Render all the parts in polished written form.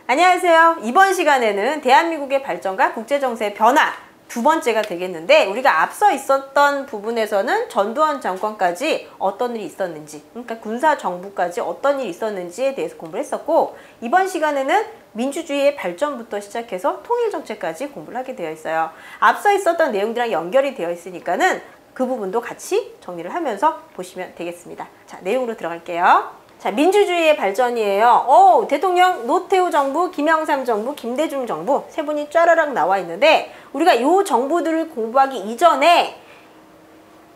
안녕하세요. 이번 시간에는 대한민국의 발전과 국제정세의 변화 두 번째가 되겠는데, 우리가 앞서 있었던 부분에서는 전두환 정권까지 어떤 일이 있었는지, 그러니까 군사정부까지 어떤 일이 있었는지에 대해서 공부를 했었고, 이번 시간에는 민주주의의 발전부터 시작해서 통일정책까지 공부를 하게 되어 있어요. 앞서 있었던 내용들이랑 연결이 되어 있으니까는 그 부분도 같이 정리를 하면서 보시면 되겠습니다. 자, 내용으로 들어갈게요. 자, 민주주의의 발전이에요. 대통령 노태우 정부, 김영삼 정부, 김대중 정부 세 분이 쫘라락 나와 있는데, 우리가 이 정부들을 공부하기 이전에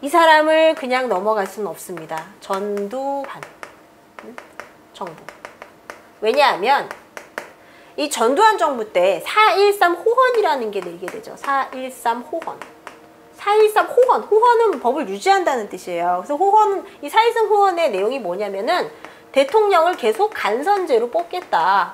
이 사람을 그냥 넘어갈 수는 없습니다. 전두환 정부. 왜냐하면 이 전두환 정부 때 4.13 호헌이라는 게 내리게 되죠. 4.13 호헌. 4.13 호헌. 호헌은 법을 유지한다는 뜻이에요. 그래서 호헌, 이 4.13 호헌의 내용이 뭐냐면은 대통령을 계속 간선제로 뽑겠다.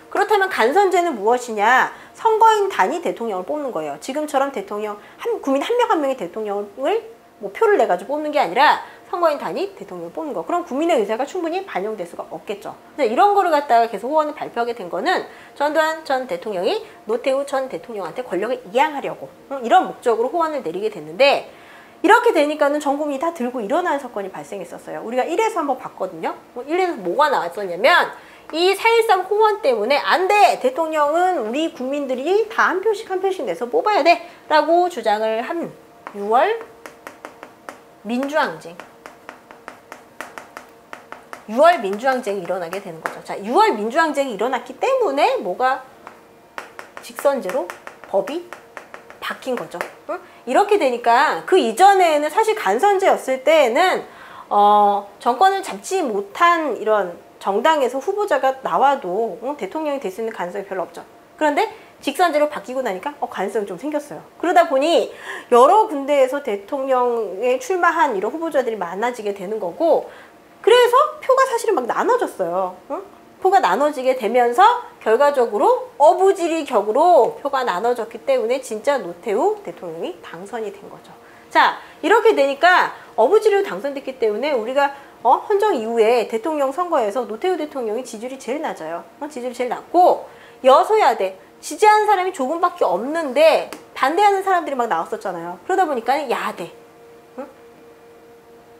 그렇다면 간선제는 무엇이냐? 선거인 단위 대통령을 뽑는 거예요. 지금처럼 대통령, 국민 한 명 한 명의 대통령을 표를 내가지고 뽑는 게 아니라 선거인 단위 대통령을 뽑는 거. 그럼 국민의 의사가 충분히 반영될 수가 없겠죠. 그래서 이런 거를 갖다가 계속 호헌을 발표하게 된 거는 전두환 전 대통령이 노태우 전 대통령한테 권력을 이양하려고 이런 목적으로 호헌을 내리게 됐는데, 이렇게 되니까는 전 국민이 다 들고 일어나는 사건이 발생했었어요. 우리가 1에서 한번 봤거든요. 1에서 뭐가 나왔었냐면, 이 4.13 호헌 때문에 안 돼! 대통령은 우리 국민들이 다 한 표씩 한 표씩 내서 뽑아야 돼! 라고 주장을 한 6월 민주항쟁. 6월 민주항쟁이 일어나게 되는 거죠. 자, 6월 민주항쟁이 일어났기 때문에 뭐가 직선제로 법이 바뀐 거죠. 이렇게 되니까 그 이전에는 사실 간선제였을 때에는 정권을 잡지 못한 이런 정당에서 후보자가 나와도 대통령이 될 수 있는 가능성이 별로 없죠. 그런데 직선제로 바뀌고 나니까 가능성이 좀 생겼어요. 그러다 보니 여러 군데에서 대통령에 출마한 이런 후보자들이 많아지게 되는 거고, 그래서 표가 사실은 막 나눠졌어요. 표가 나눠지게 되면서 결과적으로 어부지리 격으로 표가 나눠졌기 때문에 진짜 노태우 대통령이 당선이 된 거죠. 자, 이렇게 되니까 어부지리로 당선됐기 때문에 우리가 헌정 이후에 대통령 선거에서 노태우 대통령이 지지율이 제일 낮아요. 지지율이 제일 낮고, 여소야대 지지하는 사람이 조금밖에 없는데 반대하는 사람들이 막 나왔었잖아요. 그러다 보니까 야대,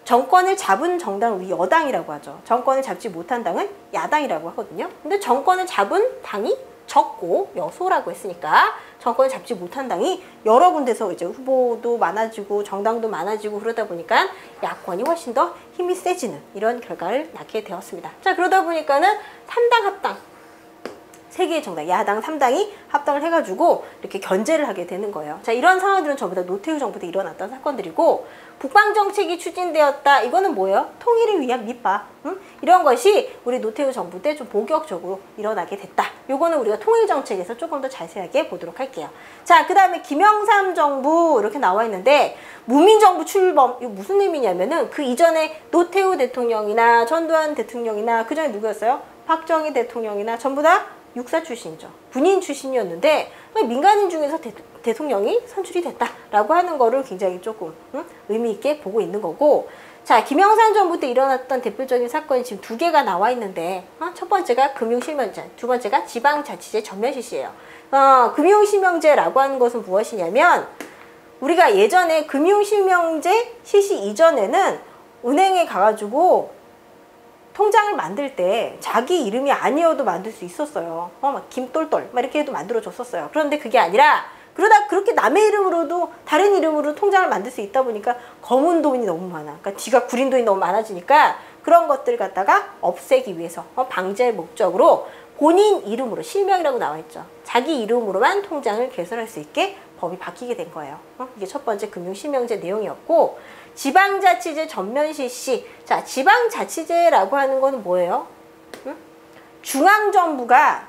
정권을 잡은 정당을 우리 여당이라고 하죠. 정권을 잡지 못한 당은 야당이라고 하거든요. 근데 정권을 잡은 당이 적고 여소라고 했으니까 정권을 잡지 못한 당이 여러 군데서 이제 후보도 많아지고 정당도 많아지고 그러다 보니까 야권이 훨씬 더 힘이 세지는 이런 결과를 낳게 되었습니다. 자, 그러다 보니까는 3당 합당, 3개의 정당, 야당 3당이 합당을 해가지고 이렇게 견제를 하게 되는 거예요. 자, 이런 상황들은 전부 다 노태우 정부 때 일어났던 사건들이고, 북방정책이 추진되었다. 이거는 뭐예요? 통일을 위한 밑밥. 이런 것이 우리 노태우 정부 때 좀 본격적으로 일어나게 됐다. 요거는 우리가 통일정책에서 조금 더 자세하게 보도록 할게요. 자, 그 다음에 김영삼 정부 이렇게 나와 있는데, 무민정부 출범, 이거 무슨 의미냐면은 그 이전에 노태우 대통령이나 전두환 대통령이나 그 전에 누구였어요? 박정희 대통령이나 전부 다 육사 출신이죠. 군인 출신이었는데 민간인 중에서 대통령이 선출이 됐다라고 하는 거를 굉장히 조금 의미 있게 보고 있는 거고, 자, 김영삼 정부 때 일어났던 대표적인 사건이 지금 2개가 나와 있는데, 첫 번째가 금융실명제, 두 번째가 지방자치제 전면 실시예요. 금융실명제라고 하는 것은 무엇이냐면, 우리가 예전에 금융실명제 실시 이전에는 은행에 가가지고 통장을 만들 때 자기 이름이 아니어도 만들 수 있었어요. 막 김똘똘 막 이렇게 해도 만들어줬었어요. 그런데 그게 아니라, 그러다 그렇게 남의 이름으로도 다른 이름으로 통장을 만들 수 있다 보니까 검은 돈이 너무 많아. 그러니까 지가 구린 돈이 너무 많아지니까 그런 것들 갖다가 없애기 위해서 방제 목적으로 본인 이름으로, 실명이라고 나와 있죠. 자기 이름으로만 통장을 개설할 수 있게 법이 바뀌게 된 거예요. 이게 첫 번째 금융실명제 내용이었고, 지방자치제 전면 실시. 자, 지방자치제라고 하는 거는 뭐예요? 중앙정부가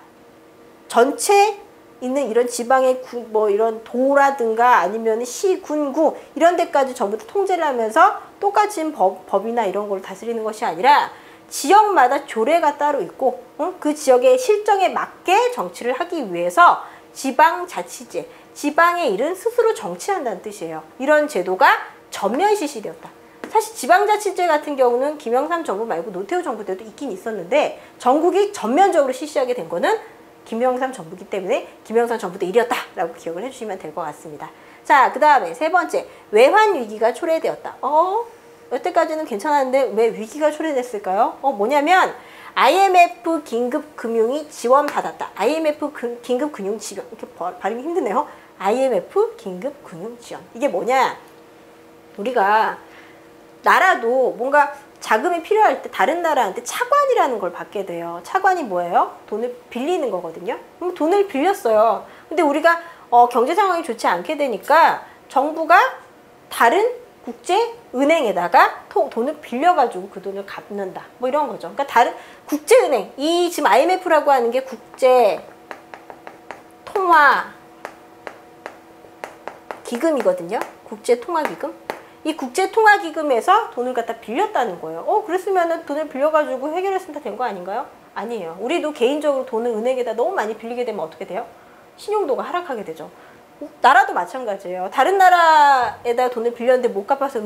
전체 있는 이런 지방의 이런 도라든가 아니면 시, 군, 구 이런 데까지 전부 다 통제를 하면서 똑같은 법이나 이런 걸 다스리는 것이 아니라 지역마다 조례가 따로 있고, 그 지역의 실정에 맞게 정치를 하기 위해서 지방자치제, 지방의 일은 스스로 정치한다는 뜻이에요. 이런 제도가 전면 실시되었다. 사실 지방자치제 같은 경우는 김영삼 정부 말고 노태우 정부 때도 있긴 있었는데, 전국이 전면적으로 실시하게 된 거는 김영삼 정부기 때문에 김영삼 정부 때 일이었다라고 기억을 해주시면 될 것 같습니다. 자, 그 다음에 세 번째, 외환 위기가 초래되었다. 여태까지는 괜찮았는데 왜 위기가 초래됐을까요? 뭐냐면 IMF 긴급 금융이 지원받았다. IMF 긴급 금융 지원. 이렇게 발음이 힘드네요. IMF 긴급 금융 지원. 이게 뭐냐? 우리가 나라도 뭔가 자금이 필요할 때 다른 나라한테 차관이라는 걸 받게 돼요. 차관이 뭐예요? 돈을 빌리는 거거든요. 그럼 돈을 빌렸어요. 근데 우리가 경제 상황이 좋지 않게 되니까 정부가 다른 국제은행에다가 돈을 빌려가지고 그 돈을 갚는다. 뭐 이런 거죠. 그러니까 다른 국제은행, 이 지금 IMF라고 하는 게 국제통화기금이거든요. 국제통화기금. 이 국제통화기금에서 돈을 갖다 빌렸다는 거예요. 그랬으면 돈을 빌려가지고 해결했으면 다 된 거 아닌가요? 아니에요. 우리도 개인적으로 돈을 은행에다 너무 많이 빌리게 되면 어떻게 돼요? 신용도가 하락하게 되죠. 나라도 마찬가지예요. 다른 나라에다 돈을 빌렸는데 못 갚아서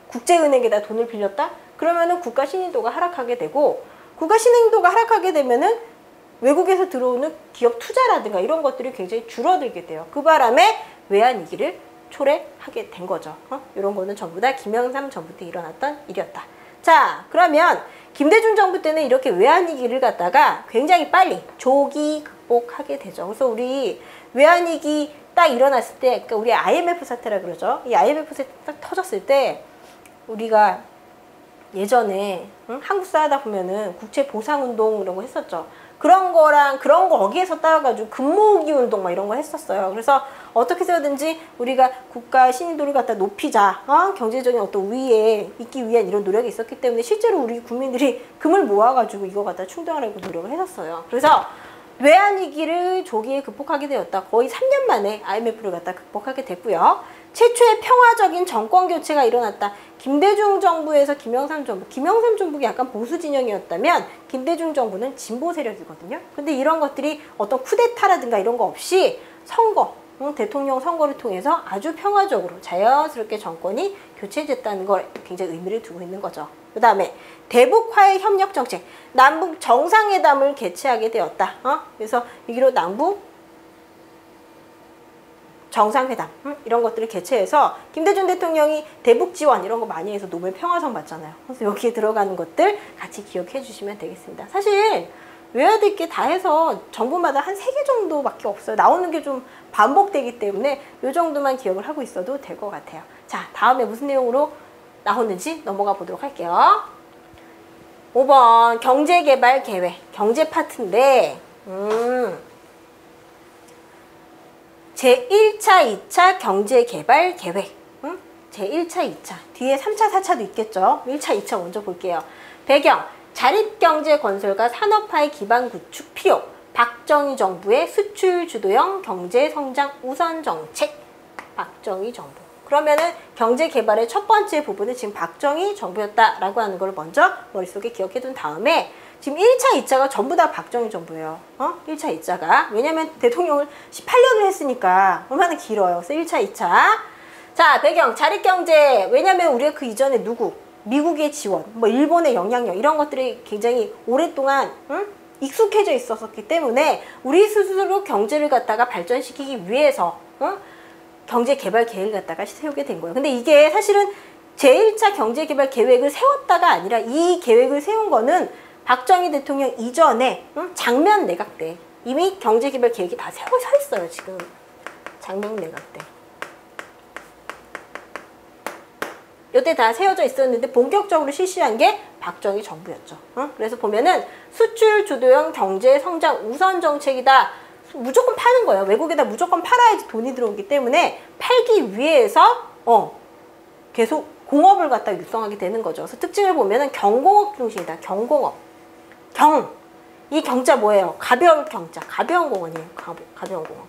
국제은행에다 돈을 빌렸다? 그러면은 국가 신용도가 하락하게 되고, 국가 신용도가 하락하게 되면은 외국에서 들어오는 기업 투자라든가 이런 것들이 굉장히 줄어들게 돼요. 그 바람에 외환위기를 초래하게 된 거죠. 이런 거는 전부 다 김영삼 정부 때 일어났던 일이었다. 자, 그러면 김대중 정부 때는 이렇게 외환위기를 갖다가 굉장히 빨리 조기 극복하게 되죠. 그래서 우리 외환위기 딱 일어났을 때, 그러니까 우리 IMF 사태라 그러죠. 이 IMF 사태 딱 터졌을 때 우리가 예전에 한국 사다 보면은 국채 보상운동 이런 거 했었죠. 그런 거 거기에서 따와가지고 금모으기 운동 막 이런 거 했었어요. 그래서 어떻게 해서든지 우리가 국가 신인도를 갖다 높이자, 경제적인 어떤 우위에 있기 위한 이런 노력이 있었기 때문에 실제로 우리 국민들이 금을 모아가지고 이거 갖다 충당하려고 노력을 했었어요. 그래서 외환위기를 조기에 극복하게 되었다. 거의 3년 만에 IMF를 갖다 극복하게 됐고요. 최초의 평화적인 정권 교체가 일어났다. 김대중 정부에서 김영삼 정부, 김영삼 정부가 약간 보수 진영이었다면 김대중 정부는 진보 세력이거든요. 근데 이런 것들이 어떤 쿠데타라든가 이런 거 없이 선거, 대통령 선거를 통해서 아주 평화적으로 자연스럽게 정권이 교체됐다는 걸 굉장히 의미를 두고 있는 거죠. 그 다음에 대북화해 협력 정책, 남북 정상회담을 개최하게 되었다. 그래서 이기로 남북 정상회담 이런 것들을 개최해서 김대중 대통령이 대북 지원 이런 거 많이 해서 노벨 평화상 받잖아요. 그래서 여기에 들어가는 것들 같이 기억해 주시면 되겠습니다. 사실 외워야 될 게 다 해서 정부마다 한 3개 정도밖에 없어요. 나오는 게 좀 반복되기 때문에 이 정도만 기억을 하고 있어도 될 것 같아요. 자, 다음에 무슨 내용으로 나오는지 넘어가 보도록 할게요. 5번 경제개발 계획, 경제 파트인데 제1차, 2차 경제개발 계획. 제1차, 2차. 뒤에 3차, 4차도 있겠죠. 1차, 2차 먼저 볼게요. 배경, 자립경제 건설과 산업화의 기반 구축 필요. 박정희 정부의 수출 주도형 경제성장 우선 정책. 박정희 정부. 그러면은 경제개발의 첫 번째 부분은 지금 박정희 정부였다라고 하는 걸 먼저 머릿속에 기억해 둔 다음에 지금 1차, 2차가 전부 다 박정희 정부예요. 1차, 2차가. 왜냐면 대통령을 18년을 했으니까 얼마나 길어요. 그래서 1차, 2차. 자, 배경, 자립경제. 왜냐면 우리가 그 이전에 미국의 지원, 뭐 일본의 영향력 이런 것들이 굉장히 오랫동안 익숙해져 있었기 때문에 우리 스스로 경제를 갖다가 발전시키기 위해서 경제개발 계획을 갖다가 세우게 된 거예요. 근데 이게 사실은 제1차 경제개발 계획을 세웠다가 아니라 이 계획을 세운 거는 박정희 대통령 이전에 장면 내각 때 이미 경제개발 계획이 다 서 있어요. 지금 장면 내각 때. 이때 다 세워져 있었는데 본격적으로 실시한 게 박정희 정부였죠. 그래서 보면은 수출 주도형 경제 성장 우선 정책이다. 무조건 파는 거예요. 외국에다 무조건 팔아야지 돈이 들어오기 때문에 팔기 위해서 계속 공업을 갖다 육성하게 되는 거죠. 그래서 특징을 보면은 경공업 중심이다. 경공업. 이 경자 뭐예요? 가벼울 경자. 가벼운 공원이에요. 가벼운 공원.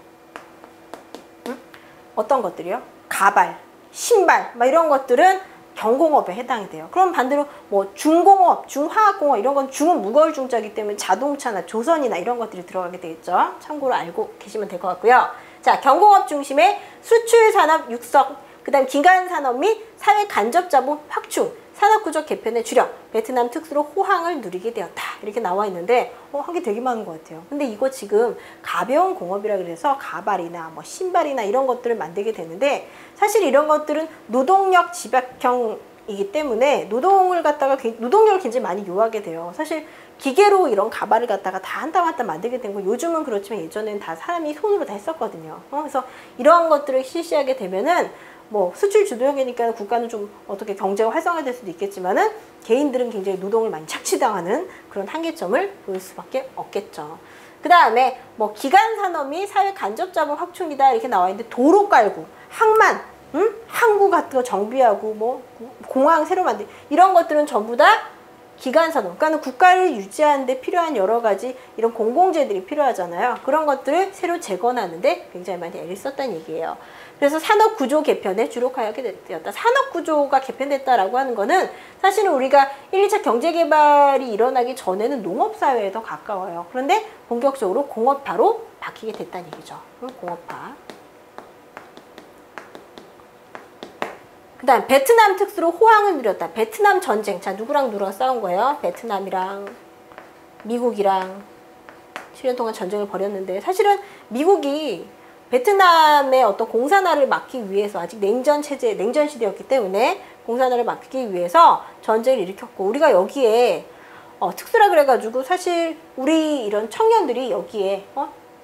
어떤 것들이요? 가발, 신발, 막 이런 것들은 경공업에 해당이 돼요. 그럼 반대로 뭐 중공업, 중화학공업 이런 건 중은 무거울 중자이기 때문에 자동차나 조선이나 이런 것들이 들어가게 되겠죠. 참고로 알고 계시면 될 것 같고요. 자, 경공업 중심의 수출산업 육성, 그 다음 기간산업 및 사회 간접자본 확충, 산업구조 개편의 주력, 베트남 특수로 호황을 누리게 되었다. 이렇게 나와 있는데 한 게 되게 많은 것 같아요. 근데 이거 지금 가벼운 공업이라 그래서 가발이나 뭐 신발이나 이런 것들을 만들게 되는데 사실 이런 것들은 노동력 집약형이기 때문에 노동력을 굉장히 많이 요하게 돼요. 사실 기계로 이런 가발을 갖다가 다 한 땀 한 땀 만들게 된 거 요즘은 그렇지만 예전에는 다 사람이 손으로 다 했었거든요. 그래서 이러한 것들을 실시하게 되면은 뭐 수출 주도형이니까 국가는 좀 어떻게 경제가 활성화될 수도 있겠지만은 개인들은 굉장히 노동을 많이 착취당하는 그런 한계점을 보일 수밖에 없겠죠. 그 다음에 뭐 기간 산업 및 사회 간접 자본 확충이다 이렇게 나와 있는데 도로 깔고 항만, 항구 같은 거 정비하고 뭐 공항 새로 만들 이런 것들은 전부 다 기간 산업, 그러니까 국가를 유지하는 데 필요한 여러 가지 이런 공공재들이 필요하잖아요. 그런 것들을 새로 재건하는데 굉장히 많이 애를 썼다는 얘기예요. 그래서 산업구조 개편에 주력하게 되었다. 산업구조가 개편됐다라고 하는 거는 사실은 우리가 1, 2차 경제개발이 일어나기 전에는 농업사회에 더 가까워요. 그런데 본격적으로 공업화로 바뀌게 됐다는 얘기죠. 공업화. 그 다음 베트남 특수로 호황을 누렸다. 베트남 전쟁. 자, 누구랑 싸운 거예요? 베트남이랑 미국이랑 7년 동안 전쟁을 벌였는데 사실은 미국이 베트남의 어떤 공산화를 막기 위해서 아직 냉전 시대였기 때문에 공산화를 막기 위해서 전쟁을 일으켰고 우리가 여기에 특수라 그래가지고 사실 우리 이런 청년들이 여기에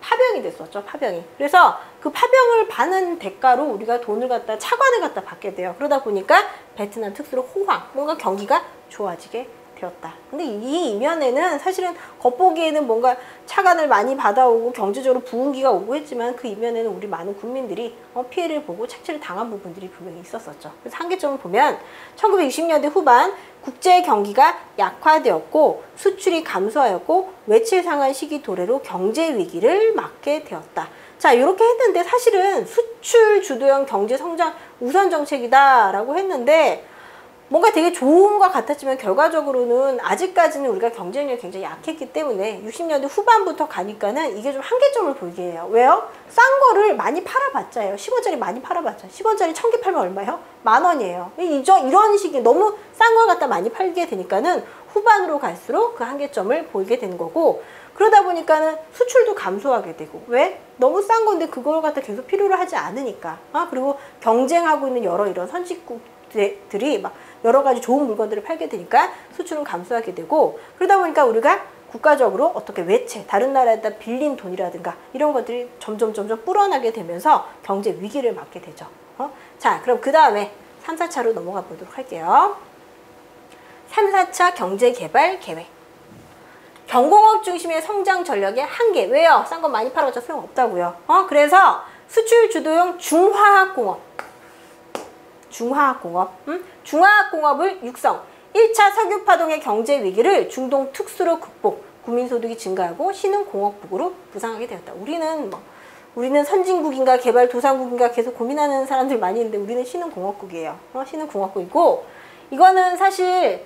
파병이 됐었죠. 파병이. 그래서 그 파병을 받는 대가로 우리가 돈을 갖다 차관을 갖다 받게 돼요. 그러다 보니까 베트남 특수로 호황, 뭔가 경기가 좋아지게 되었다. 근데 이 이면에는 사실은 겉보기에는 뭔가 차관을 많이 받아오고 경제적으로 부흥기가 오고 했지만 그 이면에는 우리 많은 국민들이 피해를 보고 착취를 당한 부분들이 분명히 있었었죠. 그래서 한계점을 보면 1960년대 후반 국제 경기가 약화되었고 수출이 감소하였고 외채 상환 시기 도래로 경제 위기를 맞게 되었다. 자, 이렇게 했는데 사실은 수출 주도형 경제 성장 우선 정책이다라고 했는데 뭔가 되게 좋은 것 같았지만 결과적으로는 아직까지는 우리가 경쟁력이 굉장히 약했기 때문에 60년대 후반부터 가니까는 이게 좀 한계점을 보이게 해요. 왜요? 싼 거를 많이 팔아봤자예요. 10원짜리 많이 팔아봤자. 10원짜리 1000개 팔면 얼마예요? 10,000원이에요. 이런 식이 너무 싼 걸 갖다 많이 팔게 되니까는 후반으로 갈수록 그 한계점을 보이게 되는 거고 그러다 보니까는 수출도 감소하게 되고 왜? 너무 싼 건데 그걸 갖다 계속 필요로 하지 않으니까. 그리고 경쟁하고 있는 여러 이런 선진국들이 막 여러 가지 좋은 물건들을 팔게 되니까 수출은 감소하게 되고 그러다 보니까 우리가 국가적으로 어떻게 외채, 다른 나라에다 빌린 돈이라든가 이런 것들이 점점 불어나게 되면서 경제 위기를 맞게 되죠. 자, 그럼 그 다음에 3, 4차로 넘어가 보도록 할게요. 3, 4차 경제개발 계획. 경공업 중심의 성장 전략의 한계. 왜요? 싼 거 많이 팔아봤자 소용없다고요. 그래서 수출 주도형 중화학공업. 중화학공업을 육성. 1차 석유파동의 경제 위기를 중동 특수로 극복. 국민소득이 증가하고 신흥공업국으로 부상하게 되었다. 우리는 선진국인가 개발도상국인가 계속 고민하는 사람들 많이 있는데 우리는 신흥공업국이에요. 신흥공업국이고 이거는 사실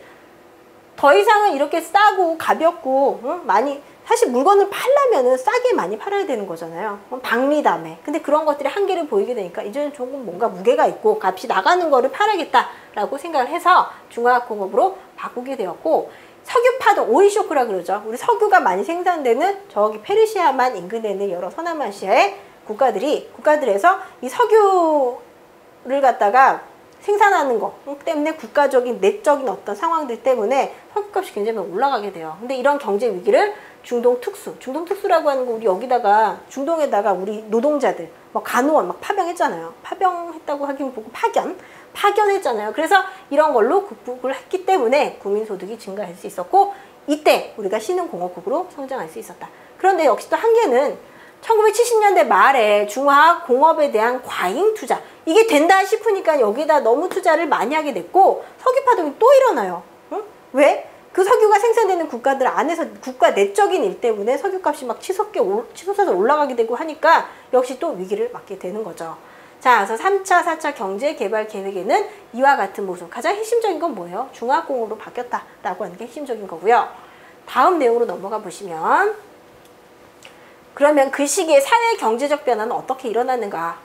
더 이상은 이렇게 싸고 가볍고 많이 사실 물건을 팔려면은 싸게 많이 팔아야 되는 거잖아요. 박리담에. 근데 그런 것들이 한계를 보이게 되니까 이제는 조금 뭔가 무게가 있고 값이 나가는 거를 팔아야겠다라고 생각을 해서 중화학공업으로 바꾸게 되었고 석유파동, 오일쇼크라 그러죠. 우리 석유가 많이 생산되는 저기 페르시아만 인근에 있는 여러 서남아시아의 국가들에서 이 석유를 갖다가 생산하는 것 때문에 국가적인 내적인 어떤 상황들 때문에 석유값이 굉장히 올라가게 돼요. 근데 이런 경제 위기를 중동 특수라고 하는 거 우리 여기다가 중동에다가 우리 노동자들 뭐 간호원 막 파병했잖아요. 파병했다고 하긴 보고 파견했잖아요. 그래서 이런 걸로 극복을 했기 때문에 국민소득이 증가할 수 있었고 이때 우리가 신흥공업국으로 성장할 수 있었다. 그런데 역시 또 한계는 1970년대 말에 중화공업에 대한 과잉 투자 이게 된다 싶으니까 여기다 너무 투자를 많이 하게 됐고 석유파동이 또 일어나요. 왜? 그 석유가 생산되는 국가들 안에서 국가 내적인 일 때문에 석유값이 막 치솟아서 올라가게 되고 하니까 역시 또 위기를 맞게 되는 거죠. 자, 그래서 3차, 4차 경제개발 계획에는 이와 같은 모습. 가장 핵심적인 건 뭐예요? 중화공업으로 바뀌었다라고 하는 게 핵심적인 거고요. 다음 내용으로 넘어가 보시면 그러면 그 시기에 사회 경제적 변화는 어떻게 일어나는가?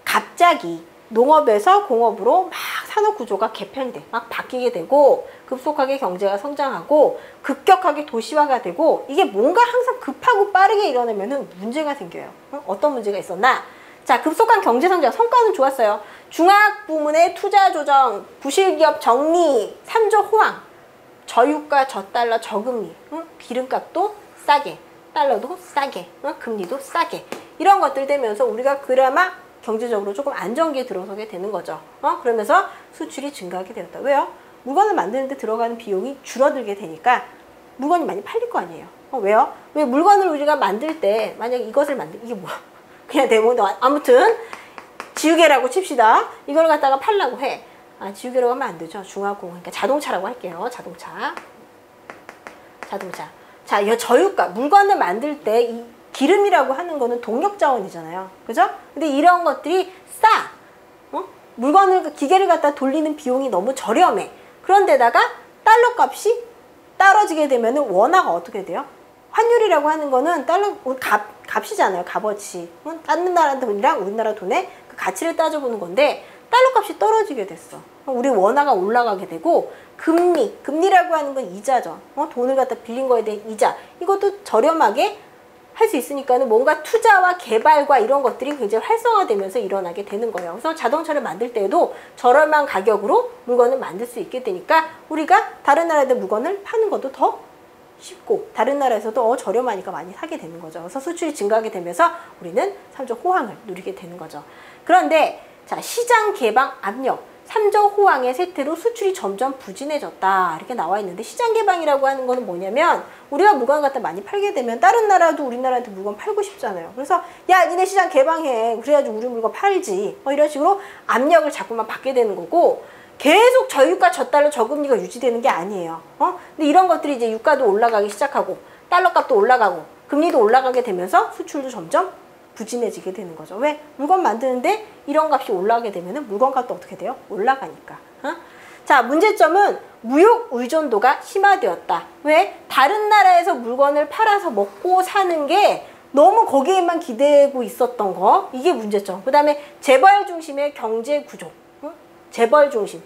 갑자기 농업에서 공업으로 막 산업 구조가 개편돼 막 바뀌게 되고 급속하게 경제가 성장하고 급격하게 도시화가 되고 이게 뭔가 항상 급하고 빠르게 일어나면은 문제가 생겨요. 어떤 문제가 있었나? 자, 급속한 경제 성장 성과는 좋았어요. 중앙 부문의 투자 조정, 부실기업 정리, 3조 호황, 저유가, 저달러, 저금리, 기름값도 싸게, 달러도 싸게, 금리도 싸게 이런 것들 되면서 우리가 그나마 경제적으로 조금 안정기에 들어서게 되는 거죠. 그러면서 수출이 증가하게 되었다. 왜요? 물건을 만드는 데 들어가는 비용이 줄어들게 되니까 물건이 많이 팔릴 거 아니에요. 왜요? 왜 물건을 우리가 만들 때 만약에 이것을 이게 뭐야? 그냥 데모 아무튼 지우개라고 칩시다. 이걸 갖다가 팔라고 해. 지우개라고 하면 안 되죠. 중화공 그러니까 자동차라고 할게요. 자동차. 자, 이 저유가 물건을 만들 때 이 기름이라고 하는 거는 동력 자원이잖아요. 그죠? 근데 이런 것들이 싸. 물건을 기계를 갖다 돌리는 비용이 너무 저렴해. 그런데다가 달러 값이 떨어지게 되면은 원화가 어떻게 돼요? 환율이라고 하는 거는 달러 값이잖아요. 값어치. 다른 나라 돈이랑 우리나라 돈의 그 가치를 따져보는 건데 달러 값이 떨어지게 됐어. 우리 원화가 올라가게 되고 금리라고 하는 건 이자죠. 돈을 갖다 빌린 거에 대한 이자. 이것도 저렴하게 할 수 있으니까는 뭔가 투자와 개발과 이런 것들이 굉장히 활성화되면서 일어나게 되는 거예요. 그래서 자동차를 만들 때에도 저렴한 가격으로 물건을 만들 수 있게 되니까 우리가 다른 나라들 물건을 파는 것도 더 쉽고 다른 나라에서도 저렴하니까 많이 사게 되는 거죠. 그래서 수출이 증가하게 되면서 우리는 3조 호황을 누리게 되는 거죠. 그런데 자, 시장 개방 압력 3조 호황의 세태로 수출이 점점 부진해졌다 이렇게 나와 있는데 시장 개방이라고 하는 거는 뭐냐면 우리가 물건을 갖다 많이 팔게 되면 다른 나라도 우리나라한테 물건 팔고 싶잖아요. 그래서 야 니네 시장 개방해 그래야지 우리 물건 팔지 이런 식으로 압력을 자꾸만 받게 되는 거고 계속 저유가 저달러 저금리가 유지되는 게 아니에요. 근데 이런 것들이 이제 유가도 올라가기 시작하고 달러 값도 올라가고 금리도 올라가게 되면서 수출도 점점 부진해지게 되는 거죠. 왜? 물건 만드는데 이런 값이 올라가게 되면 물건 값도 어떻게 돼요? 올라가니까. 자, 문제점은 무역 의존도가 심화되었다. 왜? 다른 나라에서 물건을 팔아서 먹고 사는 게 너무 거기에만 기대고 있었던 거. 이게 문제점. 그 다음에 재벌 중심의 경제 구조. 재벌 중심.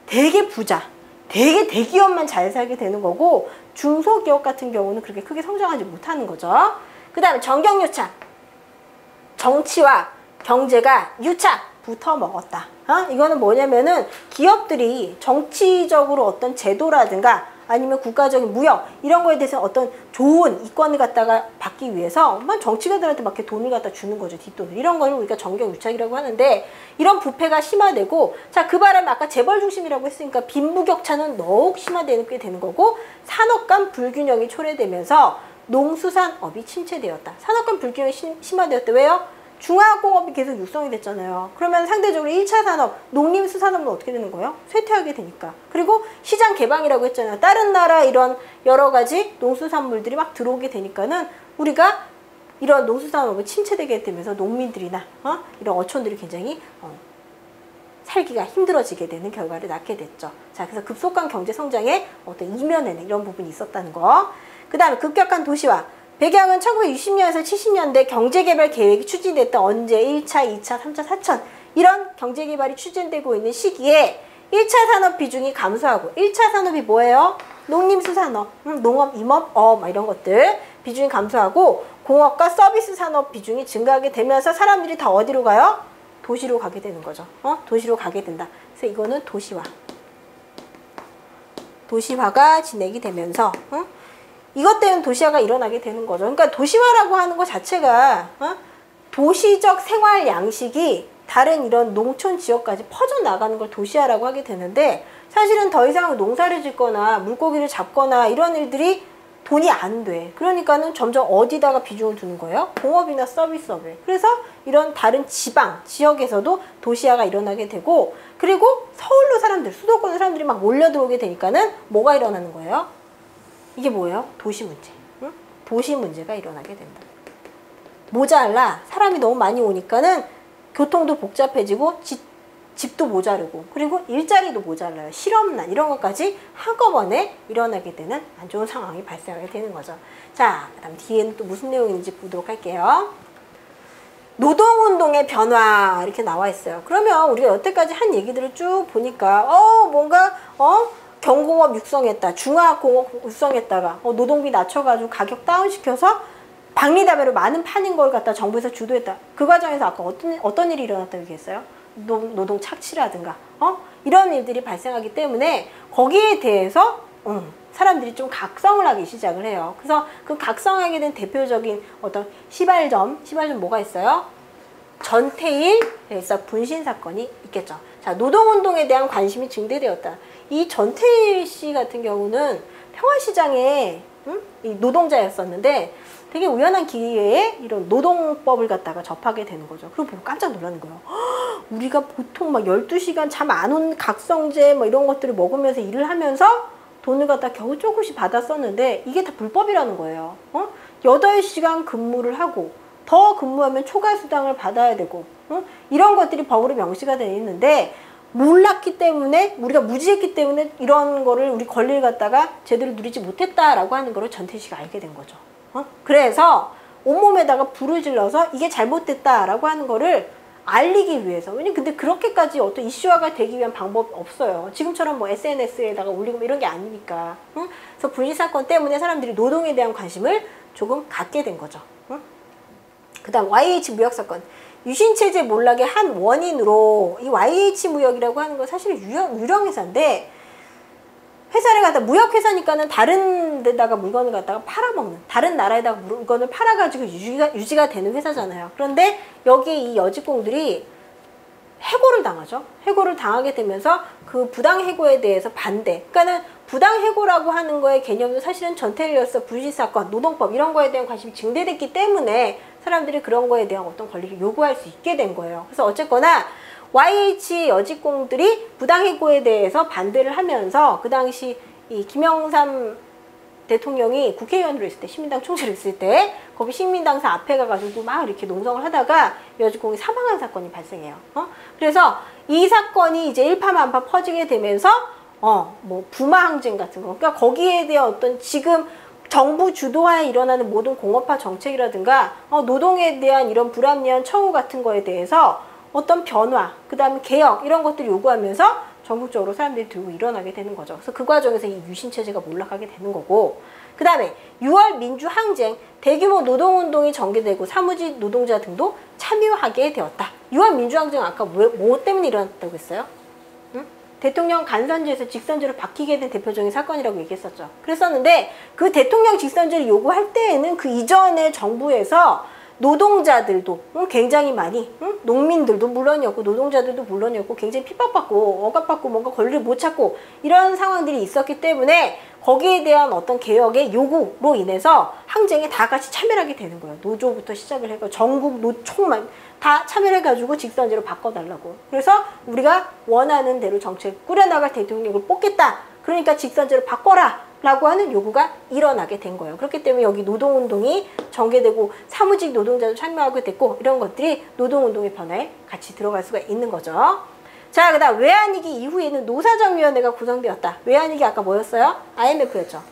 되게 부자. 되게 대기업만 잘 살게 되는 거고 중소기업 같은 경우는 그렇게 크게 성장하지 못하는 거죠. 그 다음에 정경유착. 정치와 경제가 유착 붙어 먹었다. 이거는 뭐냐면은 기업들이 정치적으로 어떤 제도라든가 아니면 국가적인 무역 이런 거에 대해서 어떤 좋은 이권을 갖다가 받기 위해서 정치가들한테 막 이렇게 돈을 갖다 주는 거죠. 뒷돈을. 이런 거를 우리가 정경유착이라고 하는데 이런 부패가 심화되고 자, 그 바람에 아까 재벌 중심이라고 했으니까 빈부격차는 더욱 심화되게 되는 거고 산업 간 불균형이 초래되면서 농수산업이 침체되었다. 산업 간 불균형이 심화되었다. 왜요? 중화공업이 계속 육성이 됐잖아요. 그러면 상대적으로 1차 산업, 농림수산업은 어떻게 되는 거예요? 쇠퇴하게 되니까. 그리고 시장 개방이라고 했잖아요. 다른 나라 이런 여러 가지 농수산물들이 막 들어오게 되니까는 우리가 이런 농수산업이 침체되게 되면서 농민들이나 이런 어촌들이 굉장히 살기가 힘들어지게 되는 결과를 낳게 됐죠. 자, 그래서 급속한 경제 성장의 어떤 이면에는 이런 부분이 있었다는 거. 그 다음에 급격한 도시화. 배경은 1960년에서 70년대 경제개발 계획이 추진됐던 언제 1차, 2차, 3차, 4차 이런 경제개발이 추진되고 있는 시기에 1차 산업 비중이 감소하고 1차 산업이 뭐예요? 농림수산업, 농업, 임업, 이런 것들 비중이 감소하고 공업과 서비스 산업 비중이 증가하게 되면서 사람들이 다 어디로 가요? 도시로 가게 되는 거죠. 도시로 가게 된다. 그래서 이거는 도시화가 진행이 되면서 이것 때문에 도시화가 일어나게 되는 거죠. 그러니까 도시화라고 하는 것 자체가 도시적 생활 양식이 다른 이런 농촌 지역까지 퍼져나가는 걸 도시화라고 하게 되는데 사실은 더 이상 농사를 짓거나 물고기를 잡거나 이런 일들이 돈이 안 돼. 그러니까는 점점 어디다가 비중을 두는 거예요? 공업이나 서비스업에. 그래서 이런 다른 지방, 지역에서도 도시화가 일어나게 되고 그리고 서울로 수도권 사람들이 막 몰려 들어오게 되니까는 뭐가 일어나는 거예요? 이게 뭐예요? 도시 문제. 도시 문제가 일어나게 된다. 모자라. 사람이 너무 많이 오니까는 교통도 복잡해지고 집도 모자르고 그리고 일자리도 모자라요. 실업난 이런 것까지 한꺼번에 일어나게 되는 안 좋은 상황이 발생하게 되는 거죠. 자, 그다음 뒤에는 또 무슨 내용인지 보도록 할게요. 노동운동 노동운동의 변화 이렇게 나와 있어요. 그러면 우리가 여태까지 한 얘기들을 쭉 보니까 뭔가 경공업 육성했다, 중화공업 육성했다가 노동비 낮춰가지고 가격 다운시켜서 박리담회로 많은 파는 걸 갖다 정부에서 주도했다. 그 과정에서 아까 어떤 일이 일어났다고 얘기했어요? 노동 착취라든가 이런 일들이 발생하기 때문에 거기에 대해서 사람들이 좀 각성을 하기 시작을 해요. 그래서 그 각성하게 된 대표적인 어떤 시발점 뭐가 있어요? 전태일 일사 분신 사건이 있겠죠. 자, 노동운동에 대한 관심이 증대되었다. 이 전태일 씨 같은 경우는 평화시장에 이 노동자였었는데 되게 우연한 기회에 이런 노동법을 갖다가 접하게 되는 거죠. 그리고 보고 깜짝 놀라는 거예요. 우리가 보통 막 12시간 잠 안 온 각성제 뭐 이런 것들을 먹으면서 일을 하면서 돈을 갖다 겨우 조금씩 받았었는데 이게 다 불법이라는 거예요. 8시간 근무를 하고 더 근무하면 초과수당을 받아야 되고 이런 것들이 법으로 명시가 되어 있는데 몰랐기 때문에 우리가 무지했기 때문에 이런 거를 우리 권리를 갖다가 제대로 누리지 못했다라고 하는 거를 전태일 씨가 알게 된 거죠. 그래서 온몸에다가 불을 질러서 이게 잘못됐다라고 하는 거를 알리기 위해서. 왜냐면 근데 그렇게까지 어떤 이슈화가 되기 위한 방법이 없어요. 지금처럼 뭐 SNS에다가 올리고 뭐 이런 게 아니니까. 그래서 분리 사건 때문에 사람들이 노동에 대한 관심을 조금 갖게 된 거죠. 그 다음 YH 무역 사건. 유신체제 몰락의 한 원인으로 이 YH 무역이라고 하는 건 사실 유령 회사인데 회사를 갖다 무역회사니까는 다른 데다가 물건을 갖다가 팔아먹는, 다른 나라에다가 물건을 팔아가지고 유지가 되는 회사잖아요. 그런데 여기 이 여직공들이 해고를 당하죠. 해고를 당하게 되면서 그 부당해고에 대해서 반대. 그러니까는 부당해고라고 하는 거의 개념도 사실은 전태일열서 분실사건, 노동법 이런 거에 대한 관심이 증대됐기 때문에 사람들이 그런 거에 대한 어떤 권리를 요구할 수 있게 된 거예요. 그래서 어쨌거나 YH 여직공들이 부당해고에 대해서 반대를 하면서 그 당시 이 김영삼 대통령이 국회의원으로 있을 때, 시민당 총재로 있을 때 거기 식민당사 앞에 가가지고 막 이렇게 농성을 하다가 여직공이 사망한 사건이 발생해요. 그래서 이 사건이 이제 일파만파 퍼지게 되면서 뭐 부마 항쟁 같은 거, 그러니까 거기에 대한 어떤 지금 정부 주도하에 일어나는 모든 공업화 정책이라든가 노동에 대한 이런 불합리한 처우 같은 거에 대해서 어떤 변화, 그 다음에 개혁 이런 것들을 요구하면서 전국적으로 사람들이 들고 일어나게 되는 거죠. 그래서 그 과정에서 이 유신체제가 몰락하게 되는 거고, 그 다음에 6월 민주항쟁, 대규모 노동운동이 전개되고 사무직 노동자 등도 참여하게 되었다. 6월 민주항쟁 아까 뭐 때문에 일어났다고 했어요? 대통령 간선제에서 직선제로 바뀌게 된 대표적인 사건이라고 얘기했었죠. 그랬었는데 그 대통령 직선제를 요구할 때에는 그 이전의 정부에서 노동자들도 굉장히 많이, 농민들도 물론이었고 노동자들도 물론이었고 굉장히 핍박받고 억압받고 뭔가 권리를 못 찾고 이런 상황들이 있었기 때문에 거기에 대한 어떤 개혁의 요구로 인해서 항쟁에 다 같이 참여를 하게 되는 거예요. 노조부터 시작을 해서 전국 노총만 다 참여를 해가지고 직선제로 바꿔달라고. 그래서 우리가 원하는 대로 정책 꾸려나갈 대통령을 뽑겠다. 그러니까 직선제로 바꿔라 라고 하는 요구가 일어나게 된 거예요. 그렇기 때문에 여기 노동운동이 전개되고 사무직 노동자도 참여하게 됐고 이런 것들이 노동운동의 변화에 같이 들어갈 수가 있는 거죠. 자, 그 다음 외환위기 이후에는 노사정위원회가 구성되었다. 외환위기 아까 뭐였어요? IMF였죠.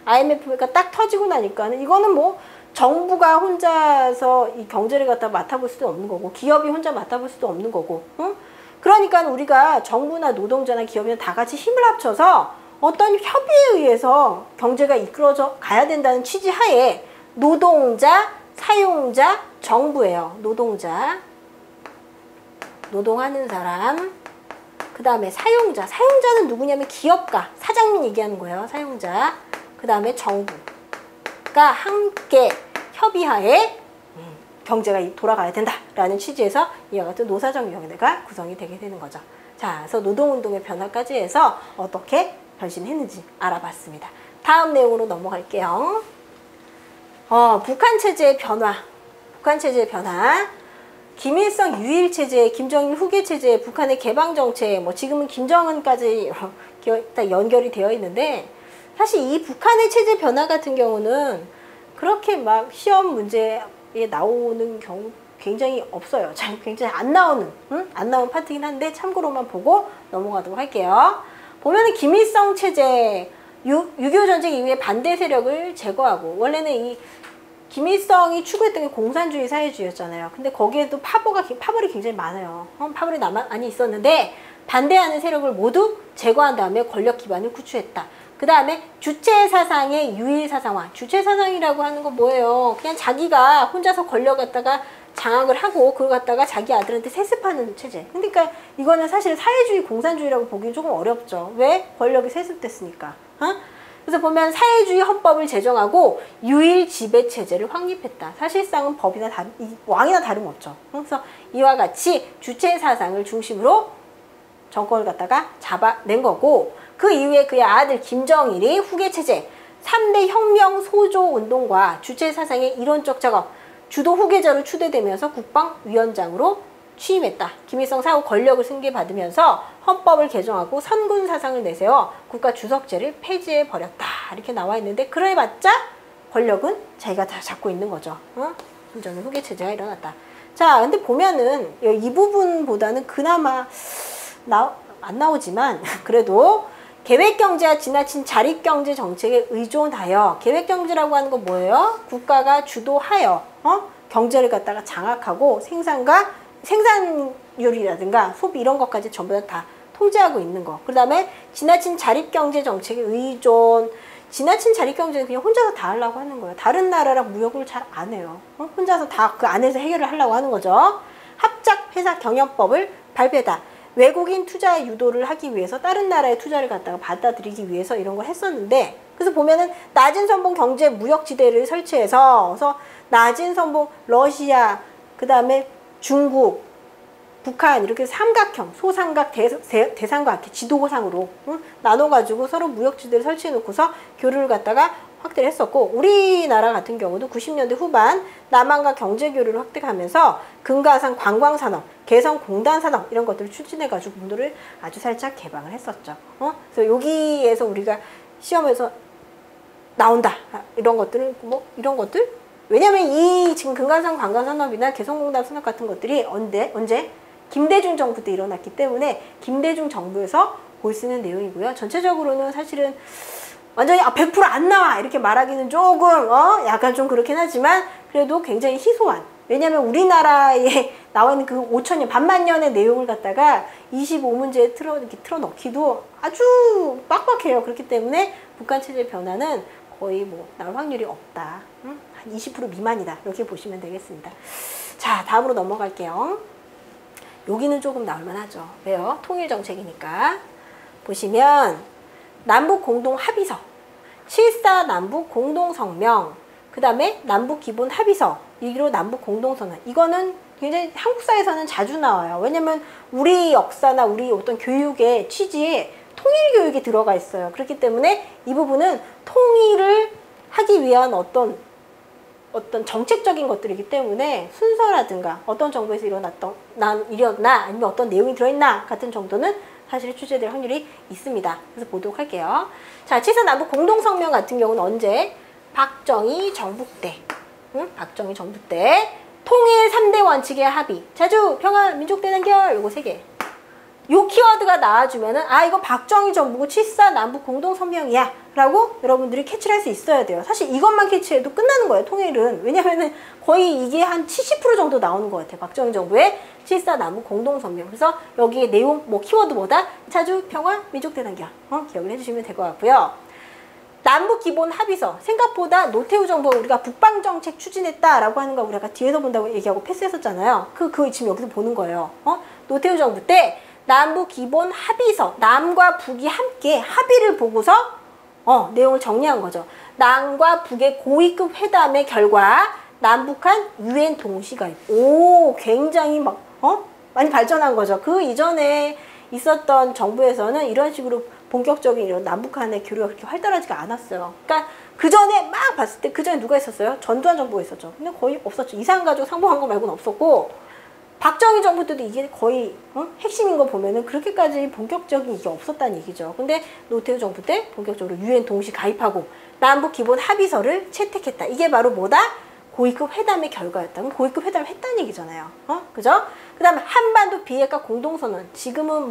IMF가 딱 터지고 나니까는 이거는 뭐 정부가 혼자서 이 경제를 갖다 맡아볼 수도 없는 거고 기업이 혼자 맡아볼 수도 없는 거고 그러니까 우리가 정부나 노동자나 기업이나 다 같이 힘을 합쳐서 어떤 협의에 의해서 경제가 이끌어져 가야 된다는 취지 하에 노동자, 사용자, 정부예요. 노동자, 노동하는 사람, 그 다음에 사용자. 사용자는 누구냐면 기업가, 사장님 얘기하는 거예요. 사용자. 그 다음에 정부가 함께 협의하에 경제가 돌아가야 된다라는 취지에서 이와 같은 노사정위원회가 구성이 되게 되는 거죠. 자, 그래서 노동운동의 변화까지 해서 어떻게 변신했는지 알아봤습니다. 다음 내용으로 넘어갈게요. 북한 체제의 변화. 북한 체제의 변화. 김일성 유일 체제, 김정일 후계 체제, 북한의 개방 정책, 뭐 지금은 김정은까지 연결이 되어 있는데 사실 이 북한의 체제 변화 같은 경우는 그렇게 막 시험 문제에 나오는 경우 굉장히 없어요. 굉장히 안 나오는 파트긴 한데 참고로만 보고 넘어가도록 할게요. 보면은 김일성 체제, 6.25 전쟁 이후에 반대 세력을 제거하고 원래는 이 김일성이 추구했던 게 공산주의 사회주의였잖아요. 근데 거기에도 파벌이 굉장히 많아요. 파벌이 많이 있었는데 반대하는 세력을 모두 제거한 다음에 권력 기반을 구축했다. 그 다음에 주체 사상의 유일 사상화. 주체 사상이라고 하는 건 뭐예요? 그냥 자기가 혼자서 권력 갖다가 장악을 하고 그걸 갖다가 자기 아들한테 세습하는 체제. 그러니까 이거는 사실 사회주의, 공산주의라고 보기는 조금 어렵죠. 왜? 권력이 세습됐으니까. 그래서 보면 사회주의 헌법을 제정하고 유일 지배 체제를 확립했다. 사실상은 법이나 왕이나 다름없죠. 그래서 이와 같이 주체 사상을 중심으로 정권을 갖다가 잡아낸 거고, 그 이후에 그의 아들 김정일이 후계 체제 3대 혁명 소조 운동과 주체 사상의 이론적 작업, 주도 후계자로 추대되면서 국방위원장으로 취임했다. 김일성 사후 권력을 승계받으면서 헌법을 개정하고 선군 사상을 내세워 국가 주석제를 폐지해버렸다. 이렇게 나와 있는데, 그래봤자 권력은 자기가 다 잡고 있는 거죠. 김정일 후계 체제가 일어났다. 자, 근데 보면은 이 부분보다는 그나마 안 나오지만 그래도 계획경제와 지나친 자립경제 정책에 의존하여, 계획경제라고 하는 건 뭐예요? 국가가 주도하여 경제를 갖다가 장악하고 생산율이라든가 소비 이런 것까지 전부 다 통제하고 있는 거. 그 다음에 지나친 자립경제 정책에 의존. 지나친 자립경제는 그냥 혼자서 다 하려고 하는 거예요. 다른 나라랑 무역을 잘 안 해요. 혼자서 다 그 안에서 해결을 하려고 하는 거죠. 합작 회사 경영법을 발표했다. 외국인 투자 유도를 하기 위해서 다른 나라의 투자를 갖다가 받아들이기 위해서 이런 걸 했었는데, 그래서 보면은 낮은 선봉 경제 무역지대를 설치해서, 그래서 낮은 선봉 러시아, 그 다음에 중국, 북한 이렇게 삼각형, 소삼각, 대삼각 이렇게 지도상으로 나눠가지고 서로 무역지대를 설치해놓고서 교류를 갖다가 확대를 했었고, 우리나라 같은 경우도 90년대 후반 남한과 경제교류를 확대하면서 금가산 관광산업, 개성공단산업 이런 것들을 추진해가지고 문도를 아주 살짝 개방을 했었죠. 그래서 여기에서 우리가 시험에서 나온다. 이런 것들은 이런 것들? 왜냐면 이 지금 금가산 관광산업이나 개성공단 산업 같은 것들이 언제? 김대중 정부 때 일어났기 때문에 김대중 정부에서 볼 수 있는 내용이고요. 전체적으로는 사실은 완전히 100% 안 나와 이렇게 말하기는 조금 약간 좀 그렇긴 하지만 그래도 굉장히 희소한, 왜냐면 우리나라에 나와 있는 그 5천년 반만년의 내용을 갖다가 25문제에 이렇게 틀어넣기도 아주 빡빡해요. 그렇기 때문에 북한 체제 변화는 거의 나올 확률이 없다. 한 20% 미만이다. 이렇게 보시면 되겠습니다. 자, 다음으로 넘어갈게요. 여기는 조금 나올만 하죠. 왜요? 통일정책이니까. 보시면 남북 공동 합의서, 7.4 남북 공동성명, 그 다음에 남북 기본 합의서, 2.15 남북 공동선언. 이거는 굉장히 한국사에서는 자주 나와요. 왜냐면 우리 역사나 우리 어떤 교육의 취지에 통일교육이 들어가 있어요. 그렇기 때문에 이 부분은 통일을 하기 위한 어떤 정책적인 것들이기 때문에 순서라든가 어떤 정부에서 일어났나 아니면 어떤 내용이 들어있나 같은 정도는 사실 취재될 확률이 있습니다. 그래서 보도록 할게요. 자, 7.4 남북 공동성명 같은 경우는 언제? 박정희 정부 때. 박정희 정부 때 통일 3대 원칙의 합의, 자주, 평화, 민족 대단결, 요거 3개. 요 키워드가 나와주면은 이거 박정희 정부고 7.4 남북 공동성명이야 라고 여러분들이 캐치를 할 수 있어야 돼요. 사실 이것만 캐치해도 끝나는 거예요, 통일은. 왜냐면은 거의 이게 한 70% 정도 나오는 것 같아요, 박정희 정부의 7.4 남북 공동성명. 그래서 여기에 내용, 키워드보다 자주, 평화, 민족 대단결 기억을 해주시면 될 것 같고요. 남북 기본 합의서, 생각보다 노태우 정부가 우리가 북방정책 추진했다라고 하는 거 우리가 뒤에서 본다고 얘기하고 패스했었잖아요. 그거 지금 여기서 보는 거예요. 노태우 정부 때 남북 기본 합의서, 남과 북이 함께 합의를 보고서 내용을 정리한 거죠. 남과 북의 고위급 회담의 결과 남북한 UN 동시가입. 오, 굉장히 많이 발전한 거죠. 그 이전에 있었던 정부에서는 이런 식으로 본격적인 이런 남북한의 교류가 그렇게 활달하지가 않았어요. 그러니까 그 전에 막 봤을 때 그 전에 누가 있었어요? 전두환 정부가 있었죠. 근데 거의 없었죠. 이산가족 상봉한 거 말고는 없었고, 박정희 정부 때도 이게 거의 핵심인 거 보면은 그렇게까지 본격적인 이게 없었다는 얘기죠. 근데 노태우 정부 때 본격적으로 UN 동시 가입하고 남북 기본 합의서를 채택했다. 이게 바로 뭐다? 고위급 회담의 결과였다. 그럼 고위급 회담을 했다는 얘기잖아요. 그죠? 그 다음에 한반도 비핵화 공동선언. 지금은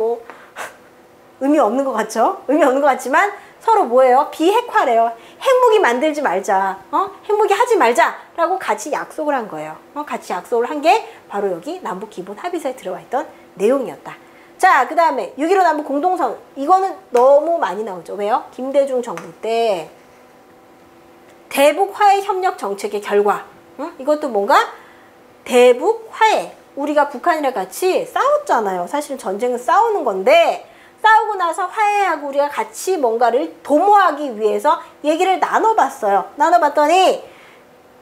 의미 없는 것 같죠? 의미 없는 것 같지만 서로 뭐예요? 비핵화 협업하래요. 핵무기 만들지 말자. 핵무기 하지 말자라고 같이 약속을 한 거예요. 같이 약속을 한 게 바로 여기 남북기본합의서에 들어와 있던 내용이었다. 자, 그 다음에 6.15 남북 공동선. 이거는 너무 많이 나오죠. 왜요? 김대중 정부 때 대북 화해 협력 정책의 결과. 이것도 뭔가 대북 화해. 우리가 북한이랑 같이 싸웠잖아요. 사실은 전쟁은 싸우는 건데 싸우고 나서 화해하고 우리가 같이 뭔가를 도모하기 위해서 얘기를 나눠봤어요. 나눠봤더니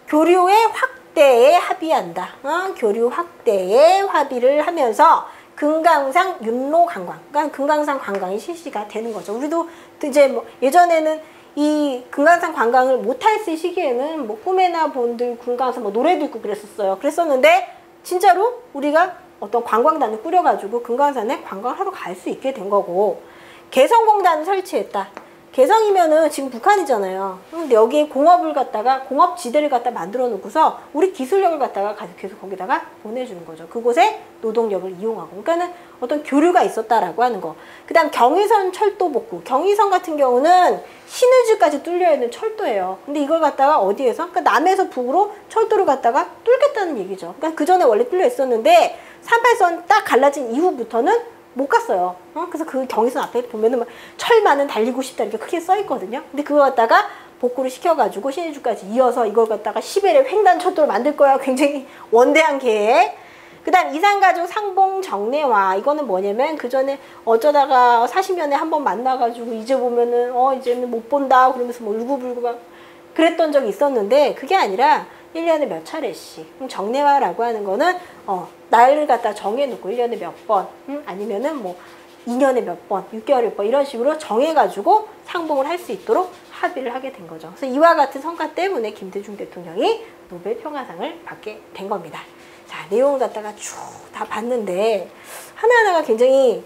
교류의 확대에 합의한다. 교류 확대에 합의를 하면서 금강산 윤로 관광, 그러니까 금강산 관광이 실시가 되는 거죠. 우리도 이제 뭐 예전에는 이 금강산 관광을 못했을 시기에는 뭐 꿈에나 본들 금강산 뭐 노래도 있고 그랬었어요. 그랬었는데 진짜로 우리가 어떤 관광단을 꾸려가지고 금강산에 관광하러 갈 수 있게 된 거고, 개성공단을 설치했다. 개성이면은 지금 북한이잖아요. 근데 여기에 공업을 갖다가 공업지대를 갖다 만들어 놓고서 우리 기술력을 갖다가 계속 거기다가 보내주는 거죠. 그곳에 노동력을 이용하고. 그러니까는 어떤 교류가 있었다라고 하는 거. 그다음 경의선 철도 복구. 경의선 같은 경우는 신의주까지 뚫려 있는 철도예요. 근데 이걸 갖다가 어디에서? 그러니까 남에서 북으로 철도를 갖다가 뚫겠다는 얘기죠. 그러니까 그 전에 원래 뚫려 있었는데 38선 딱 갈라진 이후부터는 못 갔어요. 그래서 그 경의선 앞에 보면은 막 철만은 달리고 싶다 이렇게 크게 써 있거든요. 근데 그거 갖다가 복구를 시켜가지고 신의주까지 이어서 이걸 갖다가 시베리아 횡단 철도를 만들 거야. 굉장히 원대한 계획. 그 다음 이산가족 상봉 정례화. 이거는 뭐냐면 그 전에 어쩌다가 40년에 한 번 만나가지고 이제 보면은 이제는 못 본다 그러면서 뭐 울고불고 막 그랬던 적이 있었는데, 그게 아니라 1년에 몇 차례씩. 정례화라고 하는 거는 날을 갖다 정해놓고 1년에 몇 번, 아니면은 뭐 2년에 몇 번, 6개월에 몇 번 이런 식으로 정해가지고 상봉을 할 수 있도록 합의를 하게 된 거죠. 그래서 이와 같은 성과 때문에 김대중 대통령이 노벨 평화상을 받게 된 겁니다. 자, 내용을 갖다가 쭉 다 봤는데 하나하나가 굉장히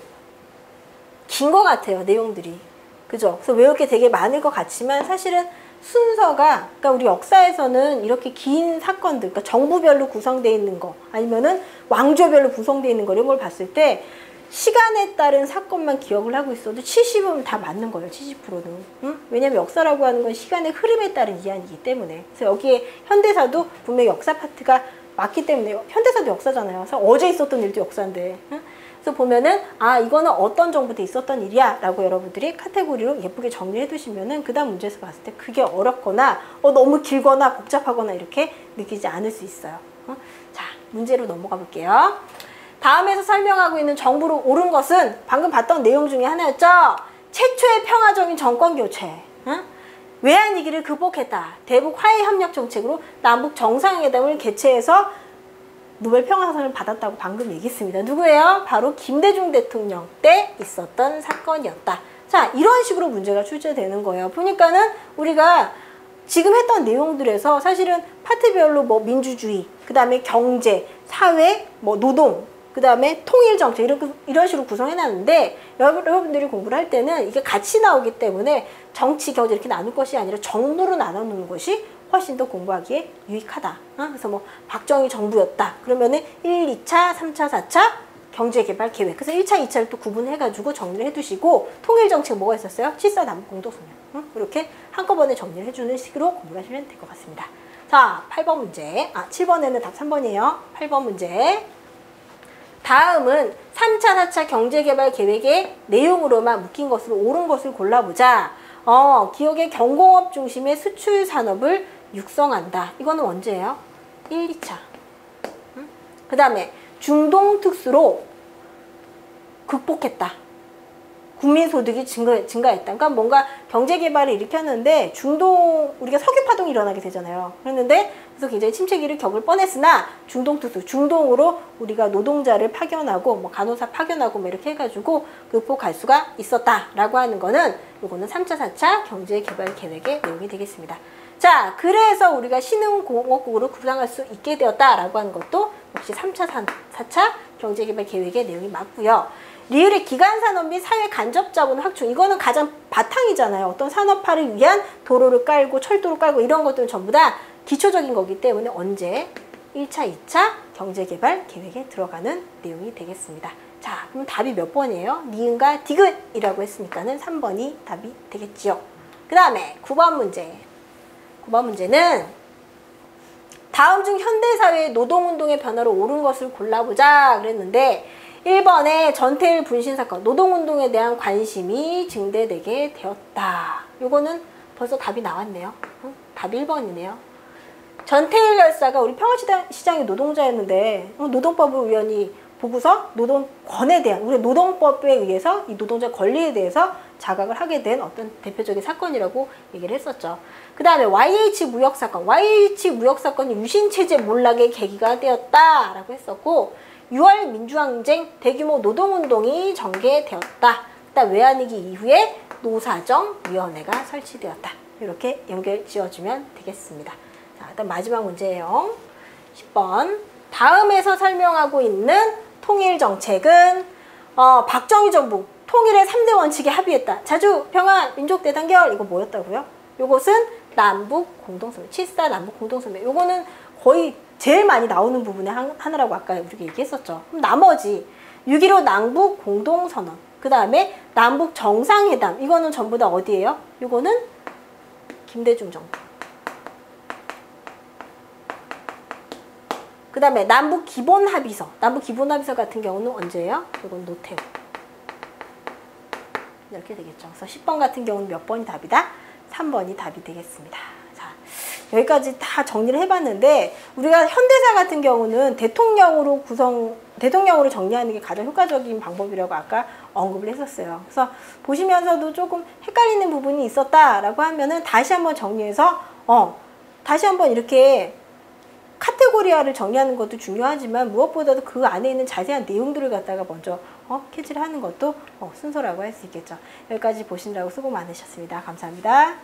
긴 것 같아요. 내용들이. 그죠? 그래서 외울 게 되게 많을 것 같지만 사실은 순서가, 그러니까 우리 역사에서는 이렇게 긴 사건들, 그러니까 정부별로 구성되어 있는 거, 아니면은 왕조별로 구성되어 있는 거, 이런 걸 봤을 때 시간에 따른 사건만 기억을 하고 있어도 70은 다 맞는 거예요. 70%는. 왜냐면 역사라고 하는 건 시간의 흐름에 따른 이야기이기 때문에. 그래서 여기에 현대사도 분명히 역사 파트가 맞기 때문에, 현대사도 역사잖아요. 그래서 어제 있었던 일도 역사인데. 그래서 보면은 이거는 어떤 정부 때 있었던 일이야 라고 여러분들이 카테고리로 예쁘게 정리해 두시면은 그 다음 문제에서 봤을 때 그게 어렵거나 너무 길거나 복잡하거나 이렇게 느끼지 않을 수 있어요. 자, 문제로 넘어가 볼게요. 다음에서 설명하고 있는 정부로 옳은 것은 방금 봤던 내용 중에 하나였죠. 최초의 평화적인 정권 교체, 외환 위기를 극복했다. 대북 화해 협력 정책으로 남북 정상회담을 개최해서 노벨 평화상을 받았다고 방금 얘기했습니다. 누구예요? 바로 김대중 대통령 때 있었던 사건이었다. 자, 이런 식으로 문제가 출제되는 거예요. 보니까는 우리가 지금 했던 내용들에서 사실은 파트별로 뭐 민주주의, 그 다음에 경제, 사회, 뭐 노동, 그 다음에 통일정책 이런 식으로 구성해놨는데, 여러분들이 공부를 할 때는 이게 같이 나오기 때문에 정치, 경제 이렇게 나눌 것이 아니라 정부로 나눠놓는 것이 훨씬 더 공부하기에 유익하다. 그래서 뭐 박정희 정부였다. 그러면은 1, 2차, 3차, 4차 경제개발 계획. 그래서 1차, 2차를 또 구분해가지고 정리를 해두시고, 통일정책 뭐가 있었어요? 7.4 남북공동선언. 이렇게 한꺼번에 정리를 해주는 식으로 공부를 하시면 될 것 같습니다. 자, 8번 문제. 7번에는 답 3번이에요. 8번 문제. 다음은 3차, 4차 경제개발 계획의 내용으로만 묶인 것으로 옳은 것을 골라보자. 기업의 경공업 중심의 수출 산업을 육성한다. 이거는 언제예요? 1, 2차. 그 다음에 중동 특수로 극복했다. 국민소득이 증가했다. 그러니까 뭔가 경제개발을 일으켰는데 중동, 우리가 석유파동이 일어나게 되잖아요. 그랬는데 그래서 굉장히 침체기를 겪을 뻔했으나 중동 특수, 중동으로 우리가 노동자를 파견하고 뭐 간호사 파견하고 뭐 이렇게 해가지고 극복할 수가 있었다라고 하는 거는 요거는 3차, 4차 경제개발 계획의 내용이 되겠습니다. 자, 그래서 우리가 신흥공업국으로 구상할 수 있게 되었다라고 하는 것도 역시 3차, 4차 경제개발 계획의 내용이 맞고요. 리을의 기간산업 및 사회 간접자본 확충, 이거는 가장 바탕이잖아요. 어떤 산업화를 위한 도로를 깔고 철도를 깔고 이런 것들은 전부 다 기초적인 거기 때문에 언제 1차, 2차 경제개발 계획에 들어가는 내용이 되겠습니다. 자, 그럼 답이 몇 번이에요? 니은과 디귿이라고 했으니까는 3번이 답이 되겠지요. 그 다음에 9번 문제. 9번 문제는 다음 중 현대사회의 노동운동의 변화로 옳은 것을 골라보자 그랬는데 1번에 전태일 분신사건, 노동운동에 대한 관심이 증대되게 되었다. 요거는 벌써 답이 나왔네요. 답이 1번이네요. 전태일 열사가 우리 평화시장의 노동자였는데 노동법을 우연히 보고서 노동권에 대한, 우리 노동법에 의해서 이 노동자 권리에 대해서 자각을 하게 된 어떤 대표적인 사건이라고 얘기를 했었죠. 그 다음에 YH 무역사건. YH 무역사건이 유신체제 몰락의 계기가 되었다라고 했었고 6월 민주항쟁 대규모 노동운동이 전개되었다. 그다음 외환위기 이후에 노사정위원회가 설치되었다. 이렇게 연결 지어주면 되겠습니다. 자, 일단 마지막 문제예요. 10번. 다음에서 설명하고 있는 통일정책은 박정희 정부 통일의 3대 원칙에 합의했다. 자주, 평안, 민족 대단결 이거 뭐였다고요? 요것은 남북 공동선언, 7.4 남북 공동선언. 요거는 거의 제일 많이 나오는 부분의 하나라고 아까 우리가 얘기했었죠. 그럼 나머지 6.15 남북 공동선언, 그 다음에 남북 정상회담, 이거는 전부 다 어디예요? 요거는 김대중 정부. 그 다음에 남북 기본합의서. 남북 기본합의서 같은 경우는 언제예요? 이건 노태우. 이렇게 되겠죠. 그래서 10번 같은 경우는 몇 번이 답이다? 3번이 답이 되겠습니다. 자, 여기까지 다 정리를 해봤는데 우리가 현대사 같은 경우는 대통령으로 정리하는 게 가장 효과적인 방법이라고 아까 언급을 했었어요. 그래서 보시면서도 조금 헷갈리는 부분이 있었다라고 하면은 다시 한번 정리해서 다시 한번 이렇게 카테고리화를 정리하는 것도 중요하지만 무엇보다도 그 안에 있는 자세한 내용들을 갖다가 먼저 캐치를 하는 것도 순서라고 할 수 있겠죠. 여기까지 보시느라고 수고 많으셨습니다. 감사합니다.